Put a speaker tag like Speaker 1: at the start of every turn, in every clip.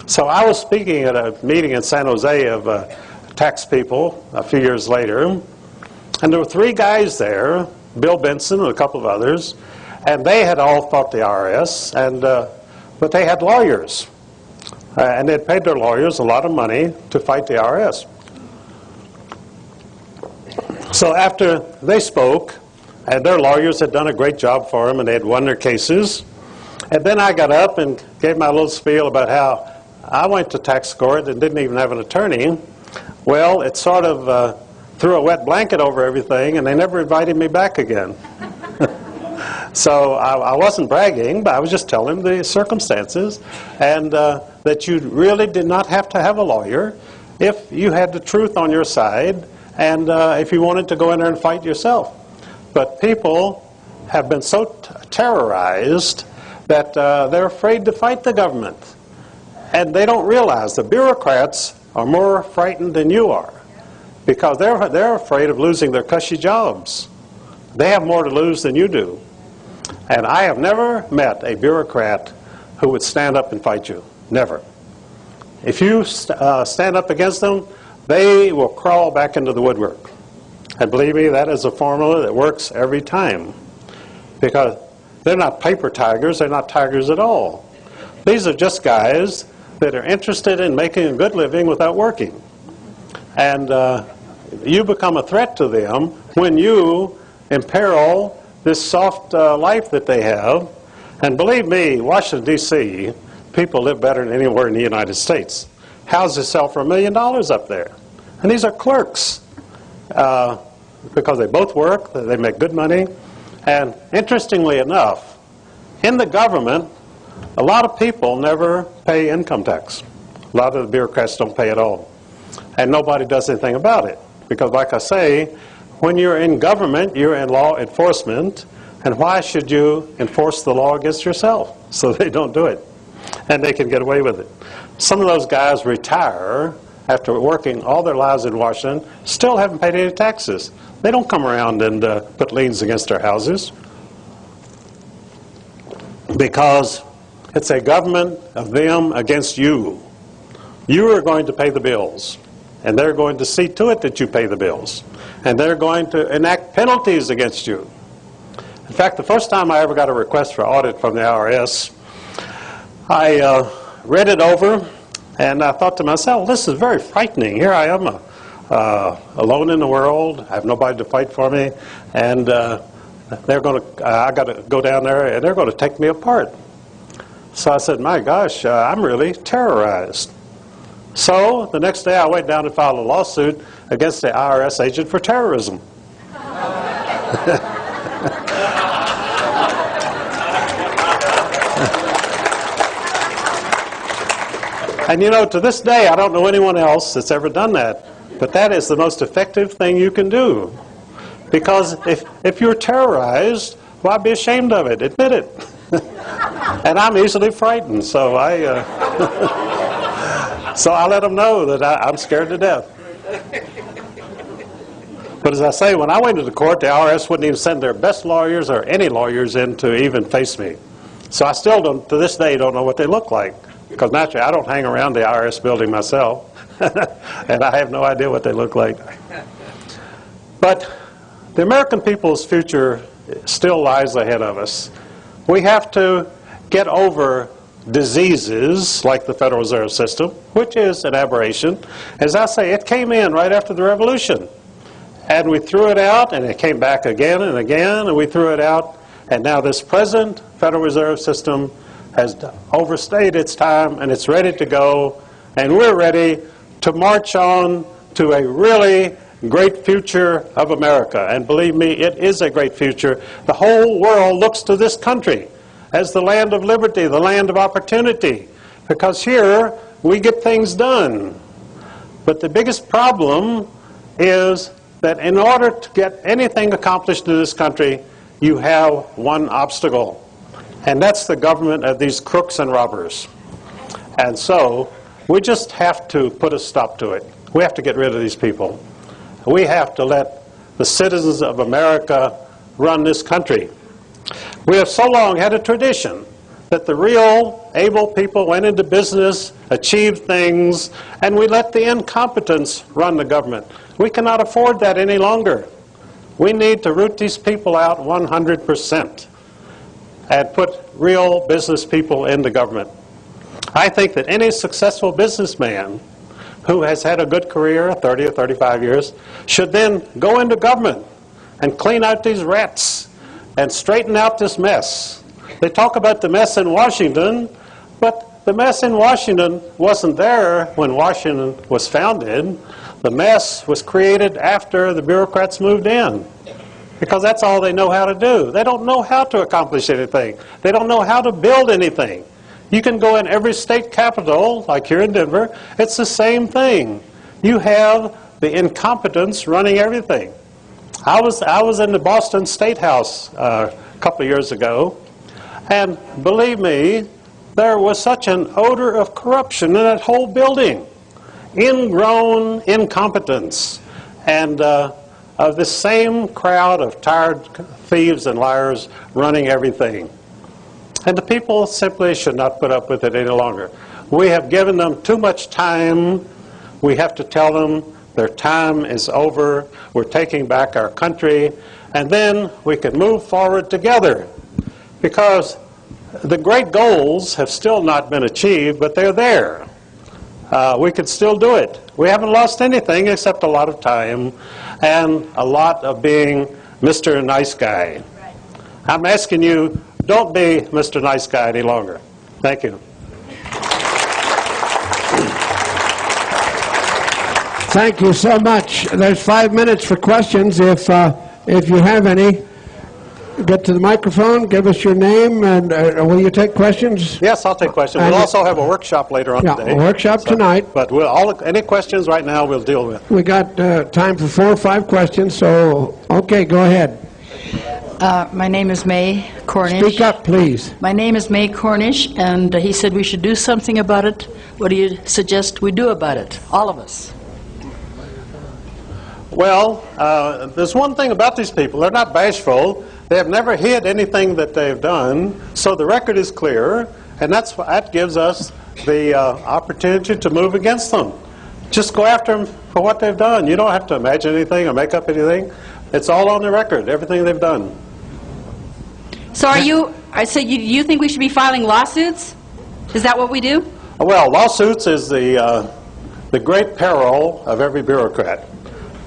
Speaker 1: So I was speaking at a meeting in San Jose of tax people a few years later, and there were three guys there, Bill Benson and a couple of others, and they had all fought the IRS, but they had lawyers, and they'd paid their lawyers a lot of money to fight the IRS. So after they spoke, and their lawyers had done a great job for them, and they had won their cases, and then I got up and gave my little spiel about how I went to tax court and didn't even have an attorney. Well, it sort of threw a wet blanket over everything, and they never invited me back again. So I wasn't bragging, but I was just telling the circumstances, and that you really did not have to have a lawyer if you had the truth on your side, and if you wanted to go in there and fight yourself. But people have been so terrorized that they're afraid to fight the government. And they don't realize the bureaucrats are more frightened than you are, because they're afraid of losing their cushy jobs. They have more to lose than you do. And I have never met a bureaucrat who would stand up and fight you. Never. If you stand up against them, they will crawl back into the woodwork. And believe me, that is a formula that works every time. Because they're not paper tigers, they're not tigers at all. These are just guys that are interested in making a good living without working. And you become a threat to them when you imperil this soft life that they have. And believe me, Washington, D.C., people live better than anywhere in the United States. Houses sell for $1 million up there. And these are clerks, because they both work, they make good money. And interestingly enough, in the government, a lot of people never pay income tax. A lot of the bureaucrats don't pay at all. And nobody does anything about it. Because like I say, when you're in government, you're in law enforcement. And why should you enforce the law against yourself? So they don't do it. And they can get away with it. Some of those guys retire after working all their lives in Washington, still haven't paid any taxes. They don't come around and put liens against their houses, because it's a government of them against you. You are going to pay the bills, and they're going to see to it that you pay the bills, and they're going to enact penalties against you. In fact, the first time I ever got a request for audit from the IRS, I read it over, and I thought to myself, this is very frightening. Here I am, alone in the world. I have nobody to fight for me, and I got to go down there, and they're going to take me apart. So I said, my gosh, I'm really terrorized. So the next day I went down and filed a lawsuit against the IRS agent for terrorism. And you know, to this day, I don't know anyone else that's ever done that. But that is the most effective thing you can do. Because if you're terrorized, why be ashamed of it? Admit it. And I'm easily frightened, so I let them know that I'm scared to death. But as I say, when I went to the court, the IRS wouldn't even send their best lawyers or any lawyers in to even face me. So I still don't, to this day, don't know what they look like. Because naturally, I don't hang around the IRS building myself. And I have no idea what they look like. But the American people's future still lies ahead of us. We have to get over diseases like the Federal Reserve System, which is an aberration. As I say, it came in right after the Revolution. And we threw it out, and it came back again and again, and we threw it out. And now this present Federal Reserve System has overstayed its time, and it's ready to go. And we're ready to march on to a really great future of America. And believe me, it is a great future. The whole world looks to this country as the land of liberty, the land of opportunity, because here we get things done. But the biggest problem is that in order to get anything accomplished in this country, you have one obstacle, and that's the government of these crooks and robbers. And so we just have to put a stop to it. We have to get rid of these people. We have to let the citizens of America run this country. We have so long had a tradition that the real able people went into business, achieved things, and we let the incompetents run the government. We cannot afford that any longer. We need to root these people out 100% and put real business people into government. I think that any successful businessman who has had a good career, 30 or 35 years, should then go into government and clean out these rats and straighten out this mess. They talk about the mess in Washington, but the mess in Washington wasn't there when Washington was founded. The mess was created after the bureaucrats moved in, because that's all they know how to do. They don't know how to accomplish anything. They don't know how to build anything. You can go in every state capital, like here in Denver, it's the same thing. You have the incompetents running everything. I was in the Boston State House a couple of years ago, and believe me, there was such an odor of corruption in that whole building. Ingrown incompetence, and of this same crowd of tired thieves and liars running everything. And the people simply should not put up with it any longer. We have given them too much time. We have to tell them their time is over. We're taking back our country, and then we can move forward together. Because the great goals have still not been achieved, but they're there. We could still do it. We haven't lost anything except a lot of time and a lot of being Mr. Nice Guy. I'm asking you, don't be Mr. Nice Guy any longer. Thank you.
Speaker 2: Thank you so much. There's 5 minutes for questions. If you have any, get to the microphone, give us your name, and will you take questions?
Speaker 1: Yes, I'll take questions. We'll also have a workshop later on today.
Speaker 2: A workshop tonight.
Speaker 1: But any questions right now we'll deal with.
Speaker 2: We got time for 4 or 5 questions, so okay, go ahead.
Speaker 3: My name is May Cornish.
Speaker 2: Speak up, please.
Speaker 3: My name is May Cornish, and he said we should do something about it. What do you suggest we do about it, all of us?
Speaker 1: Well, there's one thing about these people. They're not bashful. They have never hid anything that they've done, so the record is clear, and that gives us the opportunity to move against them. Just go after them for what they've done. You don't have to imagine anything or make up anything. It's all on the record, everything they've done.
Speaker 4: So you think we should be filing lawsuits? Is that what we do?
Speaker 1: Well, lawsuits is the great peril of every bureaucrat.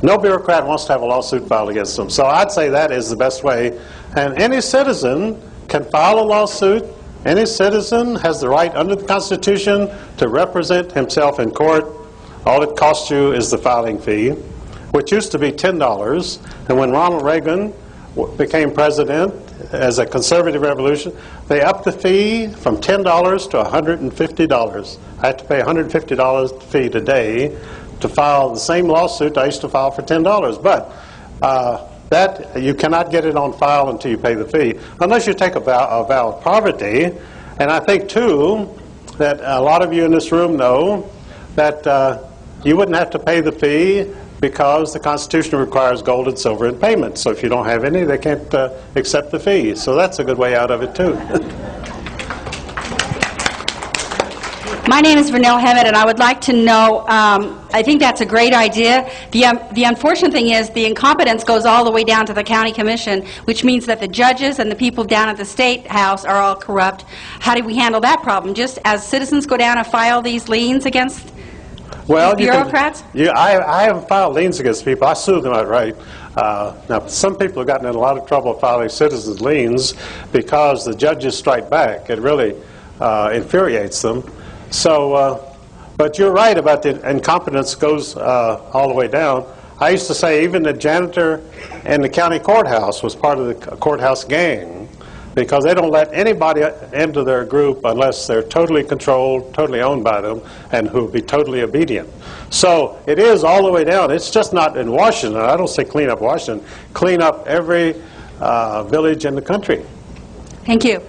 Speaker 1: No bureaucrat wants to have a lawsuit filed against them. So I'd say that is the best way. And any citizen can file a lawsuit. Any citizen has the right under the Constitution to represent himself in court. All it costs you is the filing fee, which used to be $10. And when Ronald Reagan became president, as a conservative revolution, they upped the fee from $10 to $150. I have to pay $150 fee today to file the same lawsuit I used to file for $10. But that you cannot get it on file until you pay the fee, unless you take a vow of poverty. And I think, too, that a lot of you in this room know that you wouldn't have to pay the fee because the Constitution requires gold and silver in payment. So if you don't have any, they can't accept the fee. So that's a good way out of it, too.
Speaker 4: My name is Vernell Hammett, and I would like to know, I think that's a great idea. The unfortunate thing is the incompetence goes all the way down to the county commission, which means that the judges and the people down at the state house are all corrupt. How do we handle that problem? Just as citizens go down and file these liens against bureaucrats?
Speaker 1: I haven't filed liens against people. I sue them outright. Now, some people have gotten in a lot of trouble filing citizens' liens because the judges strike back. It really infuriates them. So, but you're right about the incompetence goes all the way down. I used to say even the janitor in the county courthouse was part of the courthouse gang, because they don't let anybody into their group unless they're totally controlled, totally owned by them, and who will be totally obedient. So it is all the way down. It's just not in Washington. I don't say clean up Washington. Clean up every village in the country.
Speaker 4: Thank you.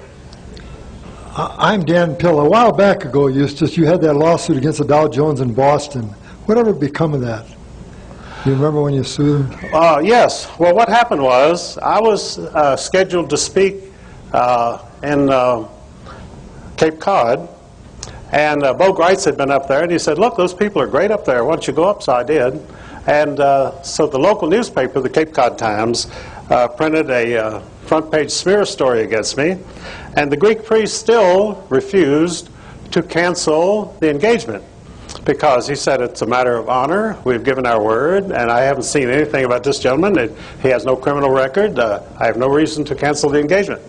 Speaker 5: I'm Dan Pill. A while back ago, Eustace, you had that lawsuit against the Dow Jones in Boston. Whatever become of that? Do you remember when you sued them?
Speaker 1: Yes. Well, what happened was I was scheduled to speak in Cape Cod, and Bo Greitz had been up there, and he said, look, those people are great up there. Why don't you go up? So I did. And so the local newspaper, the Cape Cod Times, printed a front-page smear story against me, and the Greek priest still refused to cancel the engagement because he said it's a matter of honor. We've given our word, and I haven't seen anything about this gentleman. He has no criminal record. I have no reason to cancel the engagement.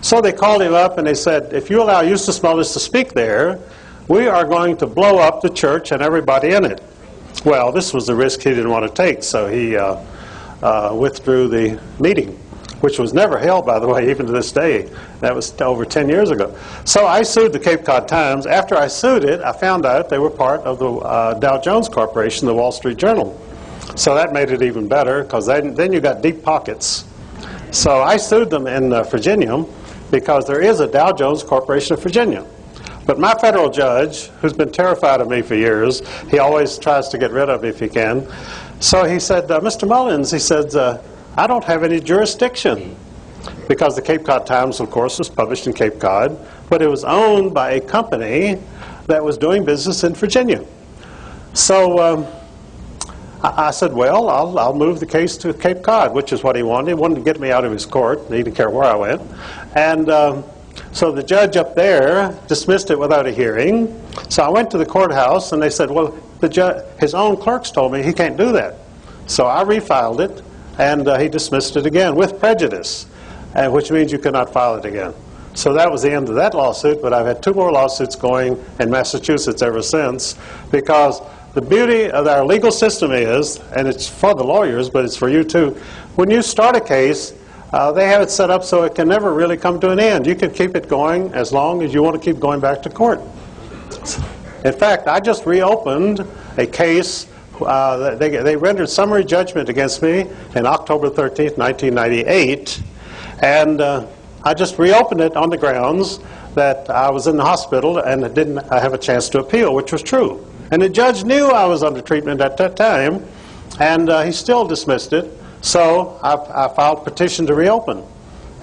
Speaker 1: So they called him up, and they said, if you allow Eustace Mullins to speak there, we are going to blow up the church and everybody in it. Well, this was the risk he didn't want to take, so he withdrew the meeting, which was never held, by the way, even to this day. That was over 10 years ago. So I sued the Cape Cod Times. After I sued it, I found out they were part of the Dow Jones Corporation, the Wall Street Journal. So that made it even better, because then you got deep pockets. So I sued them in Virginia, because there is a Dow Jones Corporation of Virginia. But my federal judge, who's been terrified of me for years, he always tries to get rid of me if he can. So he said, Mr. Mullins, he said, I don't have any jurisdiction, because the Cape Cod Times, of course, was published in Cape Cod, but it was owned by a company that was doing business in Virginia. So I said, well, I'll move the case to Cape Cod, which is what he wanted. He wanted to get me out of his court. He didn't care where I went. And so the judge up there dismissed it without a hearing. So I went to the courthouse, and they said, well, his own clerks told me he can't do that. So I refiled it, and he dismissed it again with prejudice, which means you cannot file it again. So that was the end of that lawsuit, but I've had 2 more lawsuits going in Massachusetts ever since, because the beauty of our legal system is, and it's for the lawyers, but it's for you too, when you start a case, they have it set up so it can never really come to an end. You can keep it going as long as you want to keep going back to court. In fact, I just reopened a case. They rendered summary judgment against me in October 13th, 1998, and I just reopened it on the grounds that I was in the hospital and didn't have a chance to appeal, which was true. And the judge knew I was under treatment at that time, and he still dismissed it. So I filed a petition to reopen.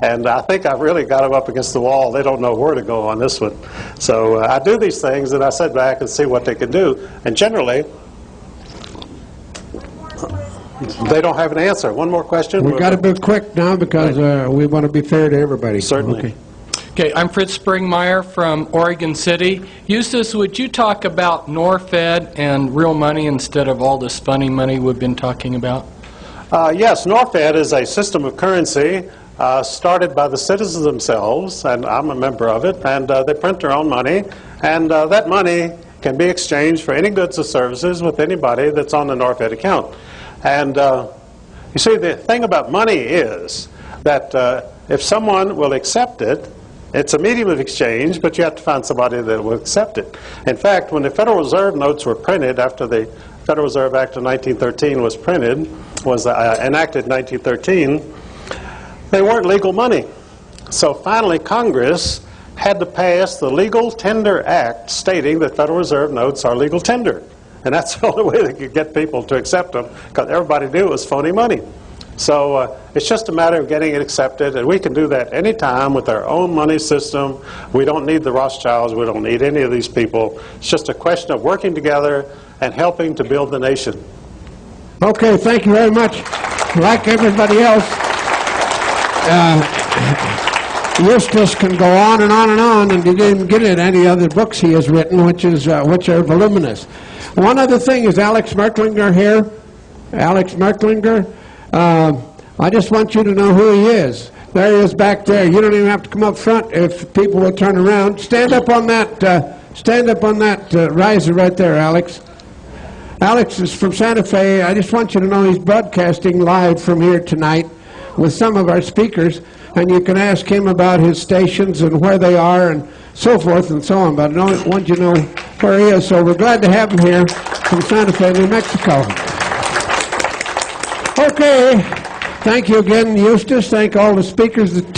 Speaker 1: And I think I've really got them up against the wall. They don't know where to go on this one. So I do these things, and I sit back and see what they can do. And generally, they don't have an answer. One more question?
Speaker 2: We've got to be quick now, because we want to be fair to everybody.
Speaker 1: Certainly.
Speaker 6: Okay, I'm Fritz Springmeyer from Oregon City. Eustace, would you talk about NorFed and real money instead of all this funny money we've been talking about?
Speaker 1: Yes, NorFed is a system of currency started by the citizens themselves, and I'm a member of it, and they print their own money, and that money can be exchanged for any goods or services with anybody that's on the NorFed account. And you see, the thing about money is that if someone will accept it, it's a medium of exchange, but you have to find somebody that will accept it. In fact, when the Federal Reserve notes were printed after the Federal Reserve Act of 1913 was enacted in 1913, they weren't legal money. So finally, Congress had to pass the Legal Tender Act stating that Federal Reserve notes are legal tender. And that's the only way they could get people to accept them, because everybody knew it was phony money. So it's just a matter of getting it accepted, and we can do that anytime with our own money system. We don't need the Rothschilds. We don't need any of these people. It's just a question of working together and helping to build the nation.
Speaker 2: Okay, thank you very much. Like everybody else, Eustace can go on and on and on, and you didn't get it any other books he has written, which are voluminous. One other thing, is Alex Merklinger here? Alex Merklinger? I just want you to know who he is. There he is back there. You don't even have to come up front if people will turn around. Stand up on that riser right there, Alex. Alex is from Santa Fe. I just want you to know he's broadcasting live from here tonight with some of our speakers, and you can ask him about his stations and where they are and so forth and so on, but I don't want you to know where he is. So we're glad to have him here from Santa Fe, New Mexico. Okay, thank you again, Eustace. Thank all the speakers that